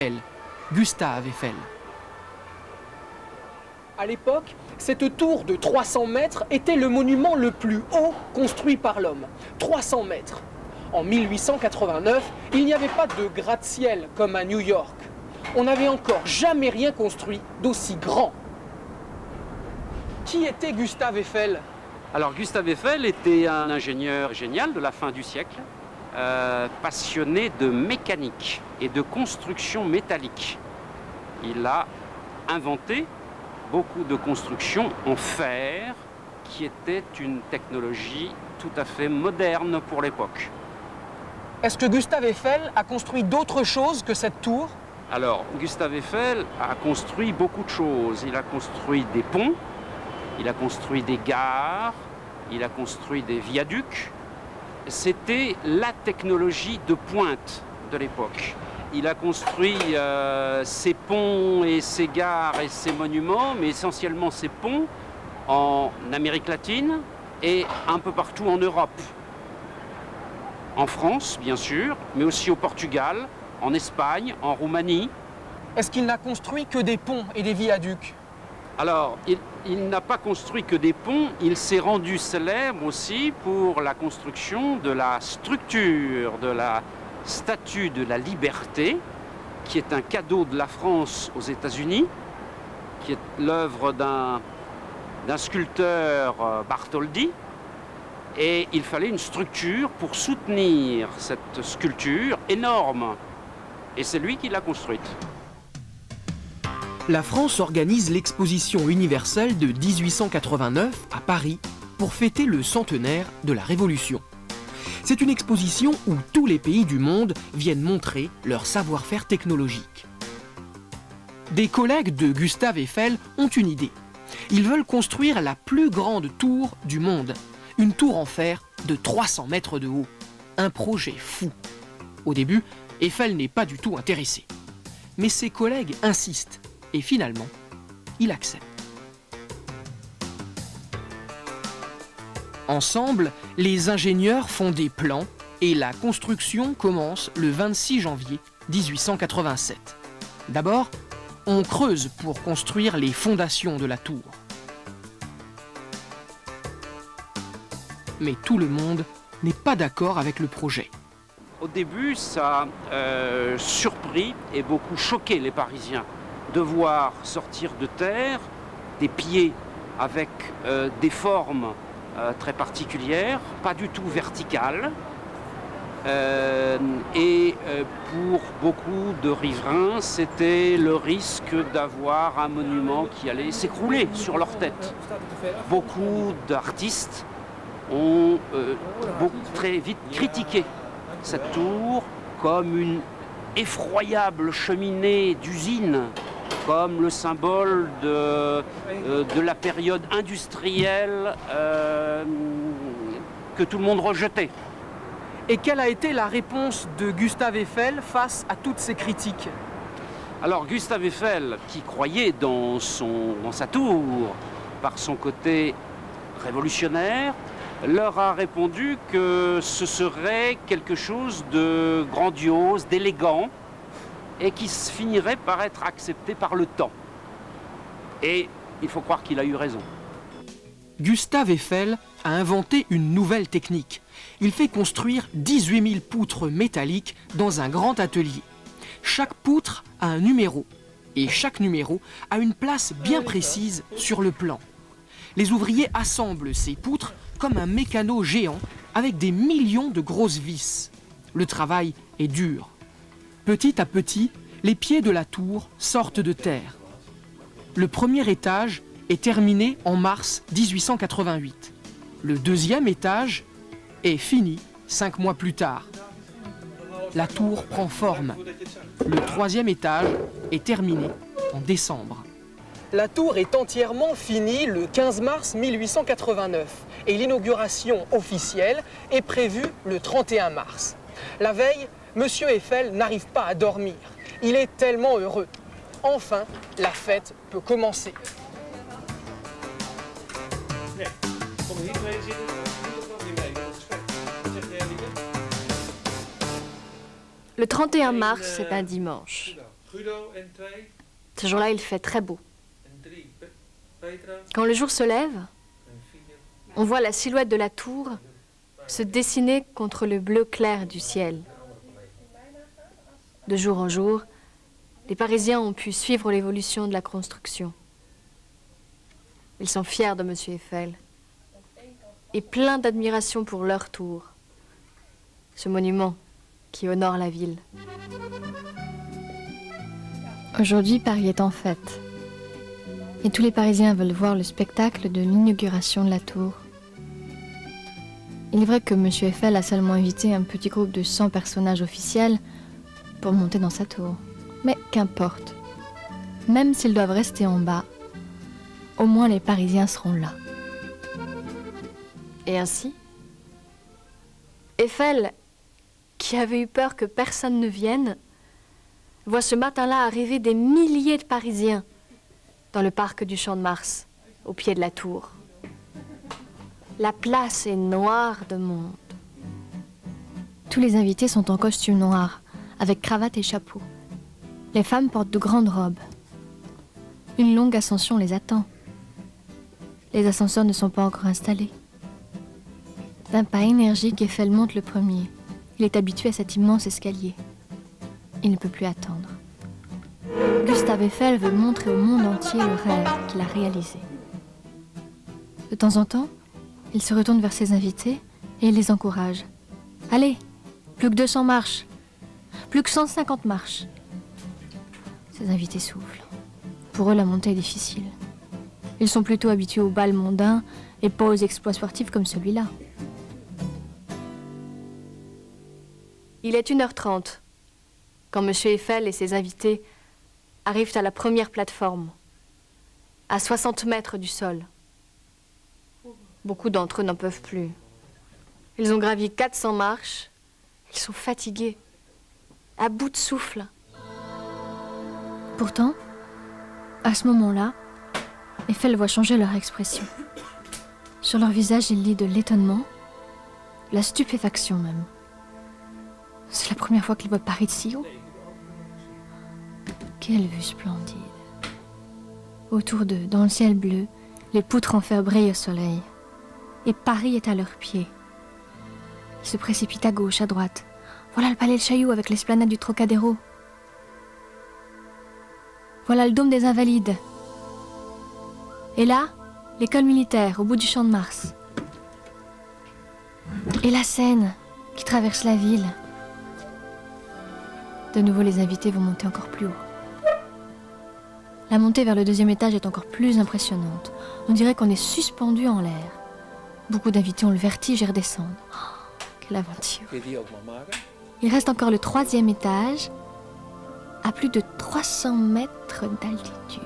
Eiffel, Gustave Eiffel. À l'époque, cette tour de 300 mètres était le monument le plus haut construit par l'homme. 300 mètres. En 1889, il n'y avait pas de gratte-ciel comme à New York. On n'avait encore jamais rien construit d'aussi grand. Qui était Gustave Eiffel? Alors Gustave Eiffel était un ingénieur génial de la fin du siècle, passionné de mécanique et de construction métallique. Il a inventé beaucoup de constructions en fer qui était une technologie tout à fait moderne pour l'époque. Est-ce que Gustave Eiffel a construit d'autres choses que cette tour? Alors Gustave Eiffel a construit beaucoup de choses. Il a construit des ponts, il a construit des gares, il a construit des viaducs. C'était la technologie de pointe de l'époque. Il a construit ses ponts et ses gares et ses monuments, mais essentiellement ses ponts en Amérique latine et un peu partout en Europe. En France, bien sûr, mais aussi au Portugal, en Espagne, en Roumanie. Est-ce qu'il n'a construit que des ponts et des viaducs? Alors, il n'a pas construit que des ponts, il s'est rendu célèbre aussi pour la construction de la structure de la Statue de la Liberté, qui est un cadeau de la France aux États-Unis, qui est l'œuvre d'un sculpteur Bartholdi. Et il fallait une structure pour soutenir cette sculpture énorme. Et c'est lui qui l'a construite. La France organise l'exposition universelle de 1889 à Paris pour fêter le centenaire de la Révolution. C'est une exposition où tous les pays du monde viennent montrer leur savoir-faire technologique. Des collègues de Gustave Eiffel ont une idée. Ils veulent construire la plus grande tour du monde. Une tour en fer de 300 mètres de haut. Un projet fou. Au début, Eiffel n'est pas du tout intéressé. Mais ses collègues insistent. Et finalement, il accepte. Ensemble, les ingénieurs font des plans et la construction commence le 26 janvier 1887. D'abord, on creuse pour construire les fondations de la tour. Mais tout le monde n'est pas d'accord avec le projet. Au début, ça a surpris et beaucoup choqué les Parisiens de voir sortir de terre des pieds avec des formes très particulières, pas du tout verticales. Pour beaucoup de riverains, c'était le risque d'avoir un monument qui allait s'écrouler sur leur tête. Beaucoup d'artistes ont très vite critiqué cette tour comme une effroyable cheminée d'usine, comme le symbole de la période industrielle que tout le monde rejetait. Et quelle a été la réponse de Gustave Eiffel face à toutes ces critiques? Alors Gustave Eiffel, qui croyait dans sa tour, par son côté révolutionnaire, leur a répondu que ce serait quelque chose de grandiose, d'élégant, et qui finirait par être accepté par le temps. Et il faut croire qu'il a eu raison. Gustave Eiffel a inventé une nouvelle technique. Il fait construire 18 000 poutres métalliques dans un grand atelier. Chaque poutre a un numéro, et chaque numéro a une place bien précise sur le plan. Les ouvriers assemblent ces poutres comme un mécano géant avec des millions de grosses vis. Le travail est dur. Petit à petit, les pieds de la tour sortent de terre. Le premier étage est terminé en mars 1888. Le deuxième étage est fini 5 mois plus tard. La tour prend forme. Le troisième étage est terminé en décembre. La tour est entièrement finie le 15 mars 1889 et l'inauguration officielle est prévue le 31 mars. La veille, Monsieur Eiffel n'arrive pas à dormir. Il est tellement heureux. Enfin, la fête peut commencer. Le 31 mars, c'est un dimanche. Ce jour-là, il fait très beau. Quand le jour se lève, on voit la silhouette de la tour se dessiner contre le bleu clair du ciel. De jour en jour, les Parisiens ont pu suivre l'évolution de la construction. Ils sont fiers de M. Eiffel et pleins d'admiration pour leur tour, ce monument qui honore la ville. Aujourd'hui, Paris est en fête. Et tous les Parisiens veulent voir le spectacle de l'inauguration de la tour. Il est vrai que M. Eiffel a seulement invité un petit groupe de 100 personnages officiels pour monter dans sa tour. Mais qu'importe. Même s'ils doivent rester en bas, au moins les Parisiens seront là. Et ainsi, Eiffel, qui avait eu peur que personne ne vienne, voit ce matin-là arriver des milliers de Parisiens dans le parc du Champ de Mars, au pied de la tour. La place est noire de monde. Tous les invités sont en costume noir, avec cravate et chapeau. Les femmes portent de grandes robes. Une longue ascension les attend. Les ascenseurs ne sont pas encore installés. D'un pas énergique, Eiffel monte le premier. Il est habitué à cet immense escalier. Il ne peut plus attendre. Gustave Eiffel veut montrer au monde entier le rêve qu'il a réalisé. De temps en temps, il se retourne vers ses invités et il les encourage. « Allez, plus que 200 marches, plus que 150 marches. » Ses invités soufflent. Pour eux, la montée est difficile. Ils sont plutôt habitués aux bals mondains et pas aux exploits sportifs comme celui-là. Il est 1h30 quand M. Eiffel et ses invités arrivent à la première plateforme, à 60 mètres du sol. Beaucoup d'entre eux n'en peuvent plus. Ils ont gravi 400 marches. Ils sont fatigués, à bout de souffle. Pourtant, à ce moment-là, Eiffel voit changer leur expression. Sur leur visage, il lit de l'étonnement, la stupéfaction même. C'est la première fois qu'ils voient Paris de si haut. Quelle vue splendide. Autour d'eux, dans le ciel bleu, les poutres en fer brillent au soleil. Et Paris est à leurs pieds. Ils se précipitent à gauche, à droite. Voilà le palais de Chaillot avec l'esplanade du Trocadéro. Voilà le dôme des Invalides. Et là, l'école militaire, au bout du Champ de Mars. Et la Seine, qui traverse la ville. De nouveau, les invités vont monter encore plus haut. La montée vers le 2e étage est encore plus impressionnante. On dirait qu'on est suspendu en l'air. Beaucoup d'invités ont le vertige et redescendent. Oh, quelle aventure. Il reste encore le 3e étage, à plus de 300 mètres d'altitude.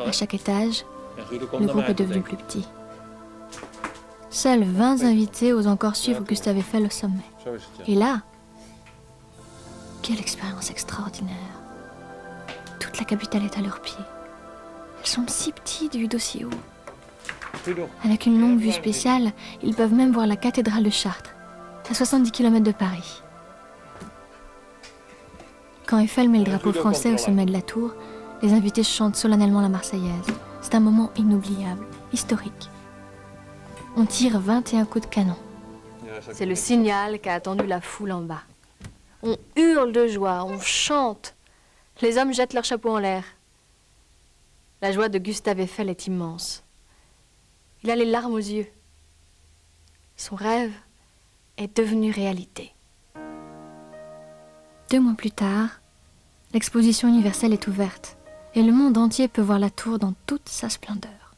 À chaque étage, le groupe est devenu plus petit. Seuls 20 invités osent encore suivre Gustave Eiffel au sommet. Et là, quelle expérience extraordinaire. Toute la capitale est à leurs pieds. Elles sont si petites vues d'aussi haut. Avec une longue vue spéciale, ils peuvent même voir la cathédrale de Chartres, à 70 km de Paris. Quand Eiffel met le drapeau français au sommet de la tour, les invités chantent solennellement la Marseillaise. C'est un moment inoubliable, historique. On tire 21 coups de canon. C'est le signal qu'a attendu la foule en bas. On hurle de joie, on chante. Les hommes jettent leurs chapeaux en l'air. La joie de Gustave Eiffel est immense. Il a les larmes aux yeux. Son rêve est devenu réalité. 2 mois plus tard, l'exposition universelle est ouverte et le monde entier peut voir la tour dans toute sa splendeur.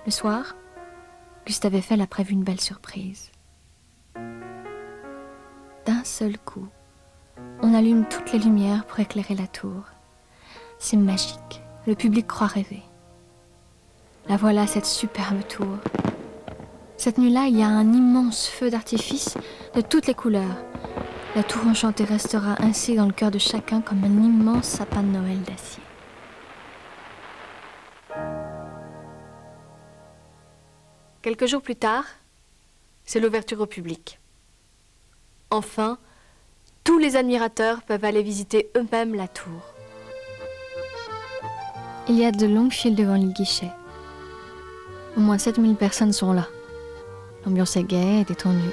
Le soir, Gustave Eiffel a prévu une belle surprise. D'un seul coup, on allume toutes les lumières pour éclairer la tour. C'est magique, le public croit rêver. La voilà, cette superbe tour. Cette nuit-là, il y a un immense feu d'artifice de toutes les couleurs. La tour enchantée restera ainsi dans le cœur de chacun comme un immense sapin de Noël d'acier. Quelques jours plus tard, c'est l'ouverture au public. Enfin, Tous les admirateurs peuvent aller visiter eux-mêmes la tour. Il y a de longues files devant les guichets. Au moins 7000 personnes sont là. L'ambiance est gaie et détendue.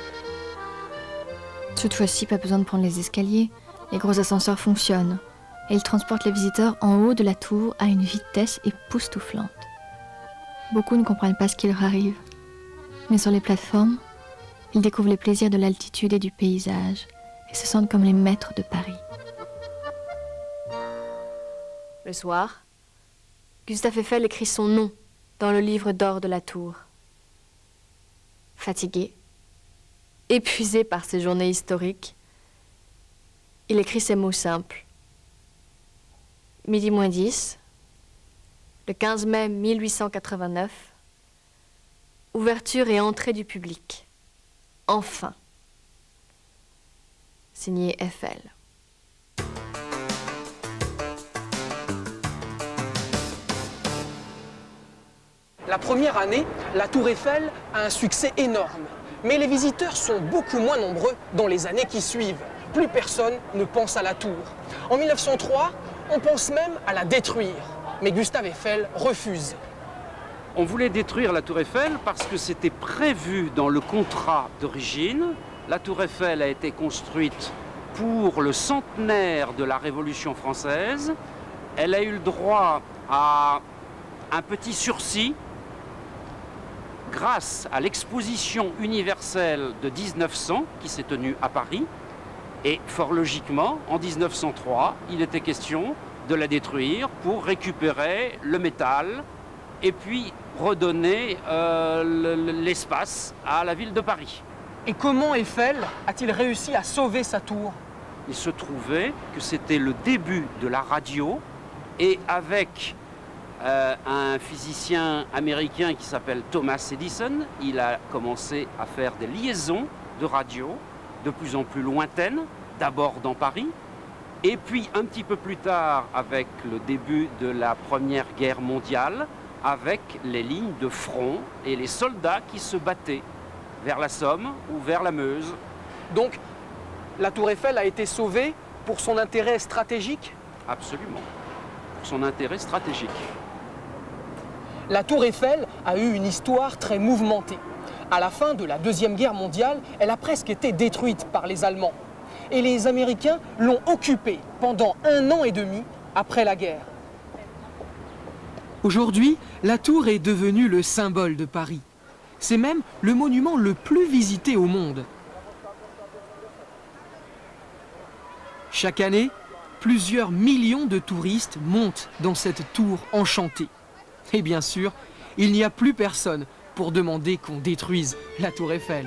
Cette fois-ci, pas besoin de prendre les escaliers. Les gros ascenseurs fonctionnent. Et ils transportent les visiteurs en haut de la tour à une vitesse époustouflante. Beaucoup ne comprennent pas ce qui leur arrive. Mais sur les plateformes, ils découvrent les plaisirs de l'altitude et du paysage et se sentent comme les maîtres de Paris. Le soir, Gustave Eiffel écrit son nom dans le livre d'or de la tour. Fatigué, épuisé par ces journées historiques, il écrit ces mots simples. Midi moins 10, le 15 mai 1889, ouverture et entrée du public. Enfin. Signé Eiffel. La première année, la Tour Eiffel a un succès énorme. Mais les visiteurs sont beaucoup moins nombreux dans les années qui suivent. Plus personne ne pense à la tour. En 1903, on pense même à la détruire. Mais Gustave Eiffel refuse. On voulait détruire la Tour Eiffel parce que c'était prévu dans le contrat d'origine. La Tour Eiffel a été construite pour le centenaire de la Révolution française. Elle a eu le droit à un petit sursis grâce à l'exposition universelle de 1900 qui s'est tenue à Paris. Et fort logiquement, en 1903, il était question de la détruire pour récupérer le métal et puis redonner l'espace à la ville de Paris. Et comment Eiffel a-t-il réussi à sauver sa tour? Il se trouvait que c'était le début de la radio et avec un physicien américain qui s'appelle Thomas Edison, il a commencé à faire des liaisons de radio de plus en plus lointaines, d'abord dans Paris, et puis un petit peu plus tard avec le début de la Première Guerre mondiale, avec les lignes de front et les soldats qui se battaient vers la Somme ou vers la Meuse. Donc, la Tour Eiffel a été sauvée pour son intérêt stratégique? Absolument, pour son intérêt stratégique. La Tour Eiffel a eu une histoire très mouvementée. À la fin de la Deuxième Guerre mondiale, elle a presque été détruite par les Allemands. Et les Américains l'ont occupée pendant 1 an et demi après la guerre. Aujourd'hui, la tour est devenue le symbole de Paris. C'est même le monument le plus visité au monde. Chaque année, plusieurs millions de touristes montent dans cette tour enchantée. Et bien sûr, il n'y a plus personne pour demander qu'on détruise la Tour Eiffel.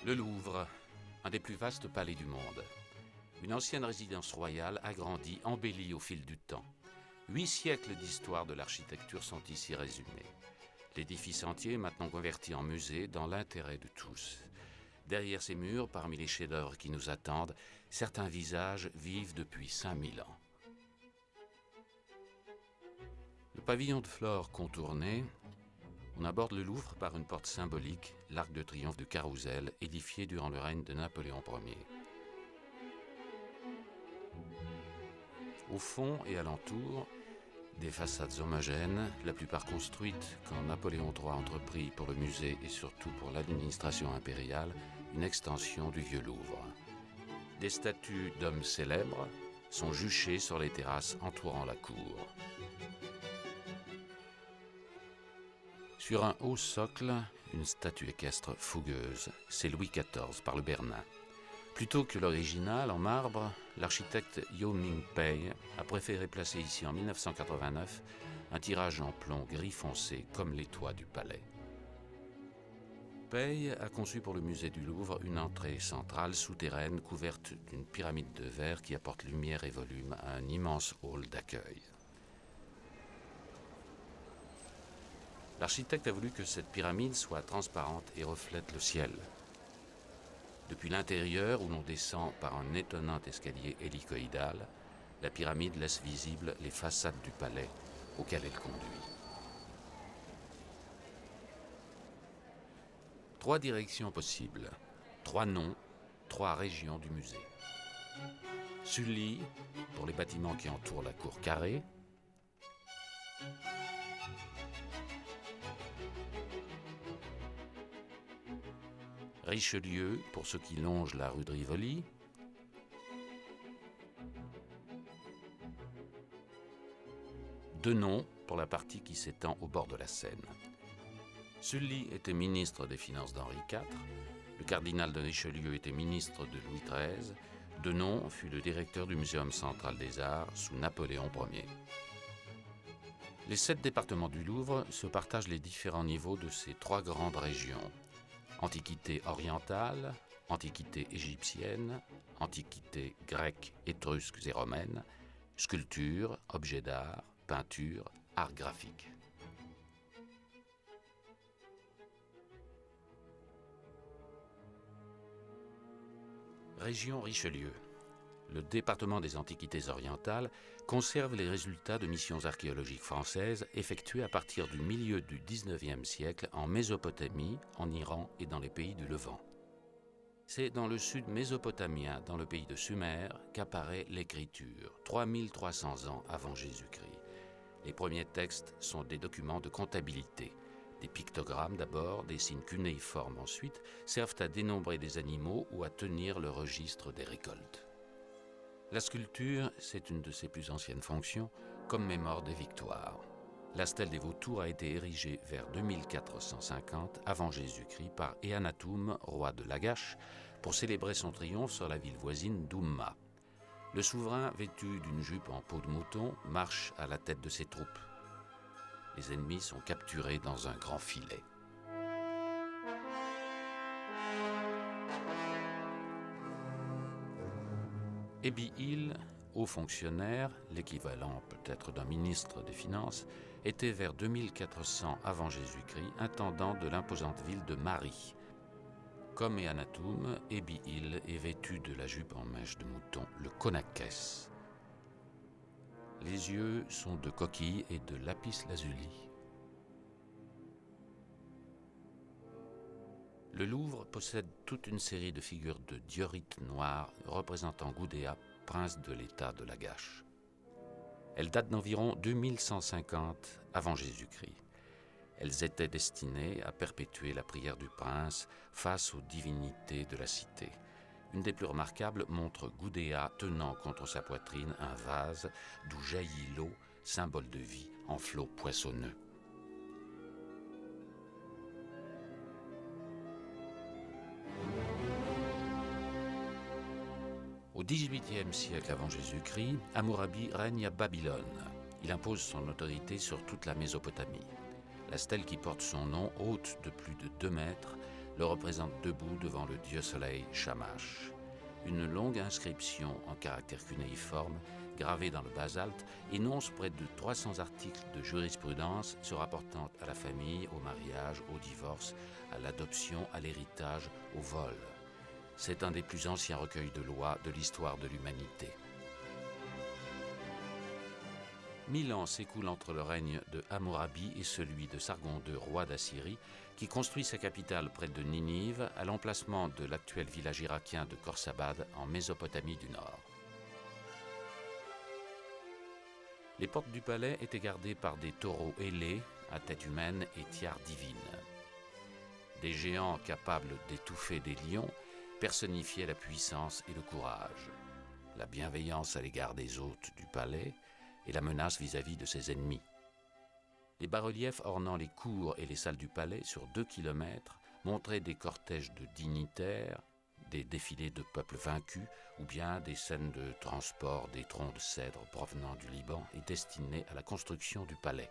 Le Louvre, un des plus vastes palais du monde. Une ancienne résidence royale agrandie, embellie au fil du temps. 8 siècles d'histoire de l'architecture sont ici résumés. L'édifice entier est maintenant converti en musée dans l'intérêt de tous. Derrière ces murs, parmi les chefs-d'œuvre qui nous attendent, certains visages vivent depuis 5000 ans. Le pavillon de flore contourné, on aborde le Louvre par une porte symbolique, l'Arc de Triomphe du Carrousel, édifié durant le règne de Napoléon Ier. Au fond et alentour, des façades homogènes, la plupart construites quand Napoléon III entreprit pour le musée et surtout pour l'administration impériale une extension du Vieux Louvre. Des statues d'hommes célèbres, sont juchés sur les terrasses entourant la cour. Sur un haut socle, une statue équestre fougueuse, c'est Louis XIV par le Bernin. Plutôt que l'original en marbre, l'architecte Yau Ming-pei a préféré placer ici en 1989 un tirage en plomb gris foncé comme les toits du palais. Pei a conçu pour le musée du Louvre une entrée centrale souterraine couverte d'une pyramide de verre qui apporte lumière et volume à un immense hall d'accueil. L'architecte a voulu que cette pyramide soit transparente et reflète le ciel. Depuis l'intérieur, où l'on descend par un étonnant escalier hélicoïdal, la pyramide laisse visibles les façades du palais auquel elle conduit. 3 directions possibles, 3 noms, 3 régions du musée. Sully, pour les bâtiments qui entourent la cour carrée. Richelieu, pour ceux qui longent la rue de Rivoli. Denon, pour la partie qui s'étend au bord de la Seine. Sully était ministre des Finances d'Henri IV, le cardinal de Richelieu était ministre de Louis XIII, Denon fut le directeur du Muséum central des arts sous Napoléon Ier. Les 7 départements du Louvre se partagent les différents niveaux de ces 3 grandes régions. Antiquité orientale, antiquité égyptienne, antiquité grecque, étrusque et romaine, sculpture, objets d'art, peinture, art graphique. Région Richelieu. Le département des Antiquités orientales conserve les résultats de missions archéologiques françaises effectuées à partir du milieu du XIXe siècle en Mésopotamie, en Iran et dans les pays du Levant. C'est dans le sud mésopotamien, dans le pays de Sumer, qu'apparaît l'écriture, 3300 ans avant Jésus-Christ. Les premiers textes sont des documents de comptabilité. Des pictogrammes d'abord, des signes cunéiformes ensuite, servent à dénombrer des animaux ou à tenir le registre des récoltes. La sculpture, c'est une de ses plus anciennes fonctions, commémore des victoires. La stèle des vautours a été érigée vers 2450 avant Jésus-Christ par Eannatum, roi de Lagash, pour célébrer son triomphe sur la ville voisine d'Oumma. Le souverain, vêtu d'une jupe en peau de mouton, marche à la tête de ses troupes. Les ennemis sont capturés dans un grand filet. Ebi-Il, haut fonctionnaire, l'équivalent peut-être d'un ministre des Finances, était vers 2400 avant Jésus-Christ intendant de l'imposante ville de Mari. Comme Eannatum, Ebi-Il est vêtu de la jupe en mèche de mouton, le konakès. Les yeux sont de coquilles et de lapis-lazuli. Le Louvre possède toute une série de figures de diorites noires représentant Gudea, prince de l'État de Lagash. Elles datent d'environ 2150 avant Jésus-Christ. Elles étaient destinées à perpétuer la prière du prince face aux divinités de la cité. Une des plus remarquables montre Gudea tenant contre sa poitrine un vase d'où jaillit l'eau, symbole de vie, en flot poissonneux. Au XVIIIe siècle avant Jésus-Christ, Hammurabi règne à Babylone. Il impose son autorité sur toute la Mésopotamie. La stèle qui porte son nom, haute de plus de 2 mètres, le représente debout devant le dieu soleil Shamash. Une longue inscription en caractères cunéiformes, gravée dans le basalte, énonce près de 300 articles de jurisprudence se rapportant à la famille, au mariage, au divorce, à l'adoption, à l'héritage, au vol. C'est un des plus anciens recueils de lois de l'histoire de l'humanité. 1000 ans s'écoulent entre le règne de Hammurabi et celui de Sargon II, roi d'Assyrie, qui construit sa capitale près de Ninive, à l'emplacement de l'actuel village irakien de Khorsabad, en Mésopotamie du Nord. Les portes du palais étaient gardées par des taureaux ailés, à tête humaine et tiare divine. Des géants capables d'étouffer des lions personnifiaient la puissance et le courage. la bienveillance à l'égard des hôtes du palais et la menace vis-à-vis de ses ennemis. Les bas-reliefs ornant les cours et les salles du palais sur 2 kilomètres montraient des cortèges de dignitaires, des défilés de peuples vaincus ou bien des scènes de transport des troncs de cèdre provenant du Liban et destinés à la construction du palais.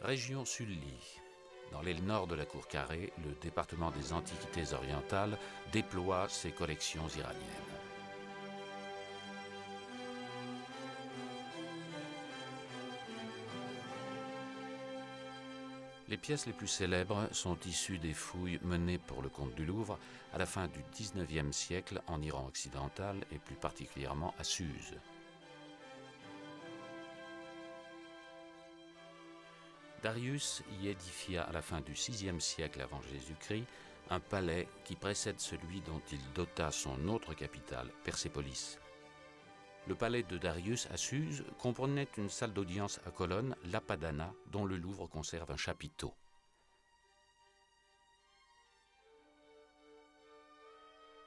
Région Sully. Dans l'aile nord de la cour carrée, le département des Antiquités orientales déploie ses collections iraniennes. Les pièces les plus célèbres sont issues des fouilles menées pour le compte du Louvre à la fin du XIXe siècle en Iran occidental et plus particulièrement à Suse. Darius y édifia à la fin du VIe siècle avant Jésus-Christ un palais qui précède celui dont il dota son autre capitale, Persépolis. Le palais de Darius à Suse comprenait une salle d'audience à colonnes, l'Apadana, dont le Louvre conserve un chapiteau.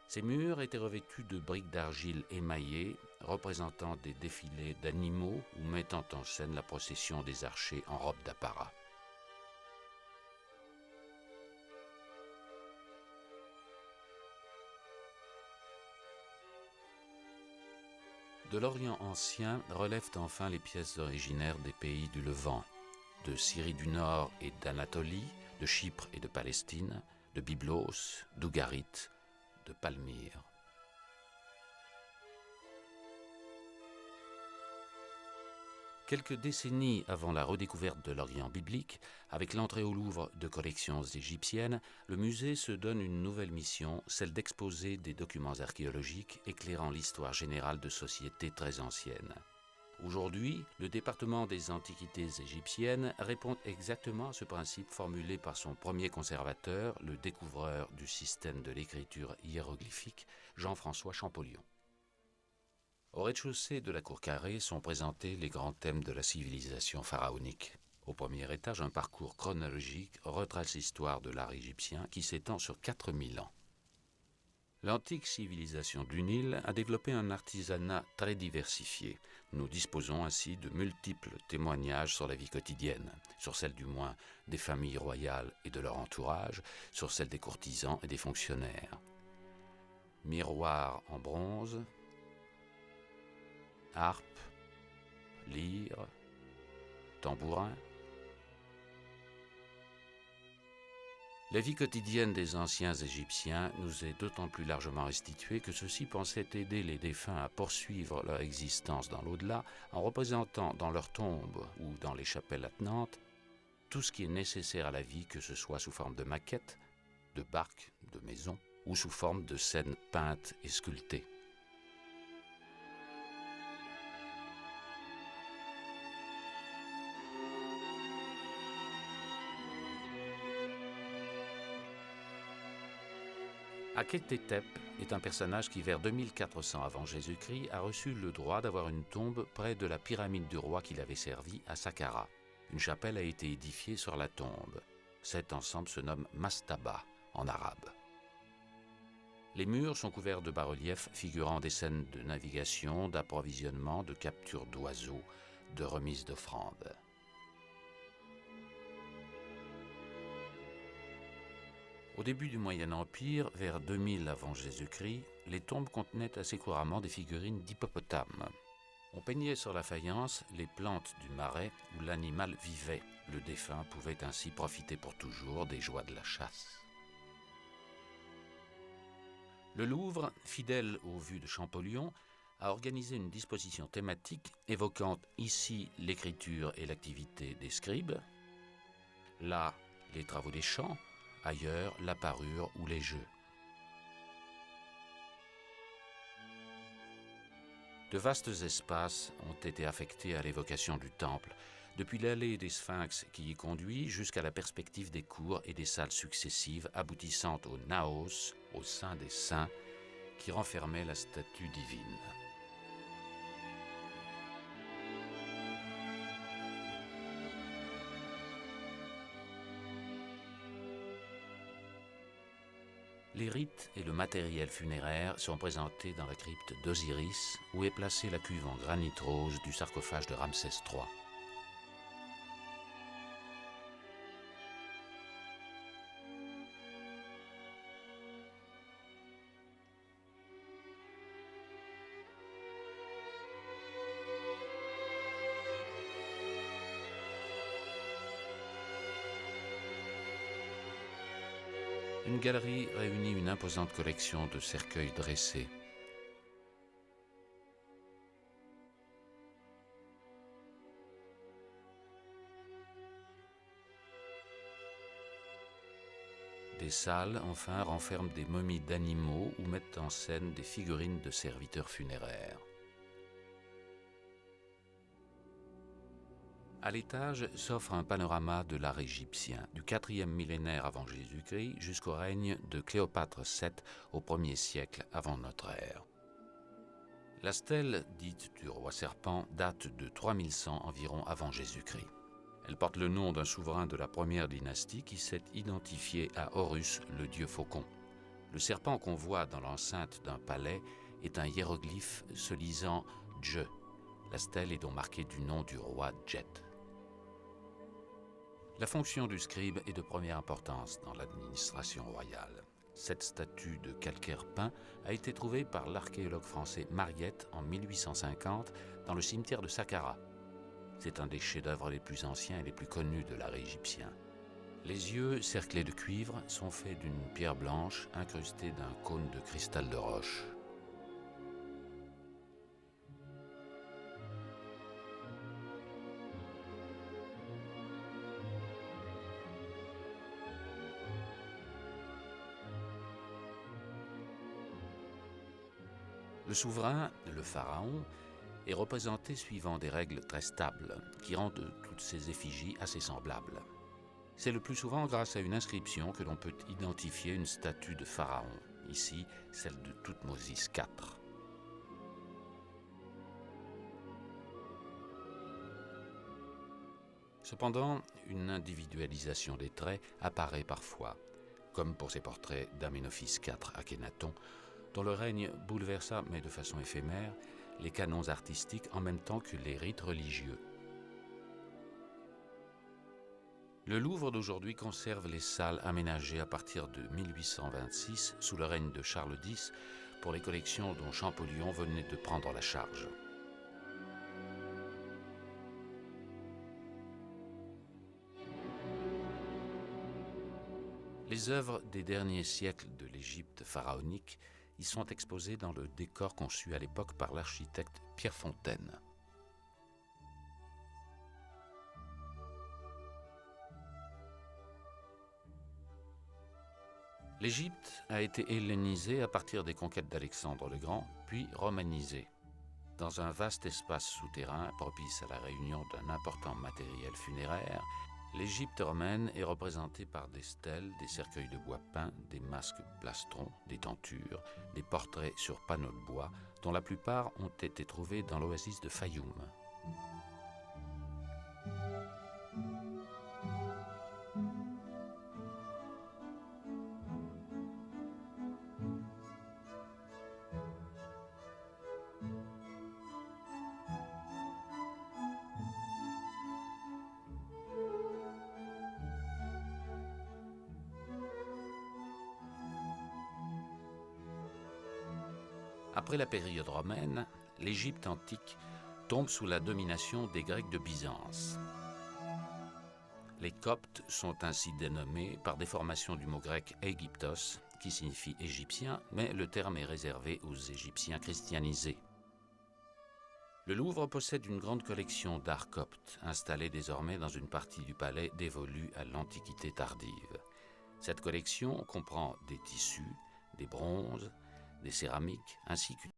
Ces murs étaient revêtus de briques d'argile émaillées, représentant des défilés d'animaux ou mettant en scène la procession des archers en robe d'apparat. De l'Orient ancien relèvent enfin les pièces originaires des pays du Levant, de Syrie du Nord et d'Anatolie, de Chypre et de Palestine, de Byblos, d'Ougarit, de Palmyre. Quelques décennies avant la redécouverte de l'Orient biblique, avec l'entrée au Louvre de collections égyptiennes, le musée se donne une nouvelle mission, celle d'exposer des documents archéologiques éclairant l'histoire générale de sociétés très anciennes. Aujourd'hui, le département des Antiquités égyptiennes répond exactement à ce principe formulé par son premier conservateur, le découvreur du système de l'écriture hiéroglyphique, Jean-François Champollion. Au rez-de-chaussée de la cour carrée sont présentés les grands thèmes de la civilisation pharaonique. Au premier étage, un parcours chronologique retrace l'histoire de l'art égyptien qui s'étend sur 4000 ans. L'antique civilisation du Nil a développé un artisanat très diversifié. Nous disposons ainsi de multiples témoignages sur la vie quotidienne, sur celle du moins des familles royales et de leur entourage, sur celle des courtisans et des fonctionnaires. Miroirs en bronze, harpe, lyre, tambourin. La vie quotidienne des anciens Égyptiens nous est d'autant plus largement restituée que ceux-ci pensaient aider les défunts à poursuivre leur existence dans l'au-delà en représentant dans leurs tombes ou dans les chapelles attenantes tout ce qui est nécessaire à la vie, que ce soit sous forme de maquettes, de barques, de maisons ou sous forme de scènes peintes et sculptées. Akhetetep est un personnage qui, vers 2400 avant Jésus-Christ, a reçu le droit d'avoir une tombe près de la pyramide du roi qu'il avait servi à Saqqara. Une chapelle a été édifiée sur la tombe. Cet ensemble se nomme mastaba en arabe. Les murs sont couverts de bas-reliefs figurant des scènes de navigation, d'approvisionnement, de capture d'oiseaux, de remise d'offrandes. Au début du Moyen Empire, vers 2000 avant Jésus-Christ, les tombes contenaient assez couramment des figurines d'hippopotames. On peignait sur la faïence les plantes du marais où l'animal vivait. Le défunt pouvait ainsi profiter pour toujours des joies de la chasse. Le Louvre, fidèle aux vues de Champollion, a organisé une disposition thématique évoquant ici l'écriture et l'activité des scribes, là les travaux des champs, ailleurs la parure ou les jeux. De vastes espaces ont été affectés à l'évocation du temple, depuis l'allée des Sphinx qui y conduit jusqu'à la perspective des cours et des salles successives aboutissant au Naos, au Saint des Saints, qui renfermait la statue divine. Les rites et le matériel funéraire sont présentés dans la crypte d'Osiris, où est placée la cuve en granit rose du sarcophage de Ramsès III. Une galerie réunit une imposante collection de cercueils dressés. Des salles, enfin, renferment des momies d'animaux ou mettent en scène des figurines de serviteurs funéraires. À l'étage s'offre un panorama de l'art égyptien, du 4e millénaire avant Jésus-Christ jusqu'au règne de Cléopâtre VII au 1er siècle avant notre ère. La stèle, dite du roi serpent, date de 3100 environ avant Jésus-Christ. Elle porte le nom d'un souverain de la première dynastie qui s'est identifié à Horus, le dieu faucon. Le serpent qu'on voit dans l'enceinte d'un palais est un hiéroglyphe se lisant « Dje ». La stèle est donc marquée du nom du roi Djet. La fonction du scribe est de première importance dans l'administration royale. Cette statue de calcaire peint a été trouvée par l'archéologue français Mariette en 1850 dans le cimetière de Saqqara. C'est un des chefs-d'œuvre les plus anciens et les plus connus de l'art égyptien. Les yeux, cerclés de cuivre, sont faits d'une pierre blanche incrustée d'un cône de cristal de roche. Le souverain, le pharaon, est représenté suivant des règles très stables qui rendent toutes ces effigies assez semblables. C'est le plus souvent grâce à une inscription que l'on peut identifier une statue de pharaon, ici celle de Thoutmôsis IV. Cependant, une individualisation des traits apparaît parfois, comme pour ces portraits d'Amenophis IV Akhénaton, dont le règne bouleversa, mais de façon éphémère, les canons artistiques en même temps que les rites religieux. Le Louvre d'aujourd'hui conserve les salles aménagées à partir de 1826 sous le règne de Charles X pour les collections dont Champollion venait de prendre la charge. Les œuvres des derniers siècles de l'Égypte pharaonique y sont exposées dans le décor conçu à l'époque par l'architecte Pierre Fontaine. L'Égypte a été hellénisée à partir des conquêtes d'Alexandre le Grand, puis romanisée. Dans un vaste espace souterrain propice à la réunion d'un important matériel funéraire, l'Égypte romaine est représentée par des stèles, des cercueils de bois peint, des masques plastrons, des tentures, des portraits sur panneaux de bois, dont la plupart ont été trouvés dans l'oasis de Fayoum. Après la période romaine, l'Égypte antique tombe sous la domination des Grecs de Byzance. Les Coptes sont ainsi dénommés par déformation du mot grec Aegyptos, qui signifie égyptien, mais le terme est réservé aux Égyptiens christianisés. Le Louvre possède une grande collection d'art copte, installée désormais dans une partie du palais dévolue à l'Antiquité tardive. Cette collection comprend des tissus, des bronzes, des céramiques, ainsi qu'une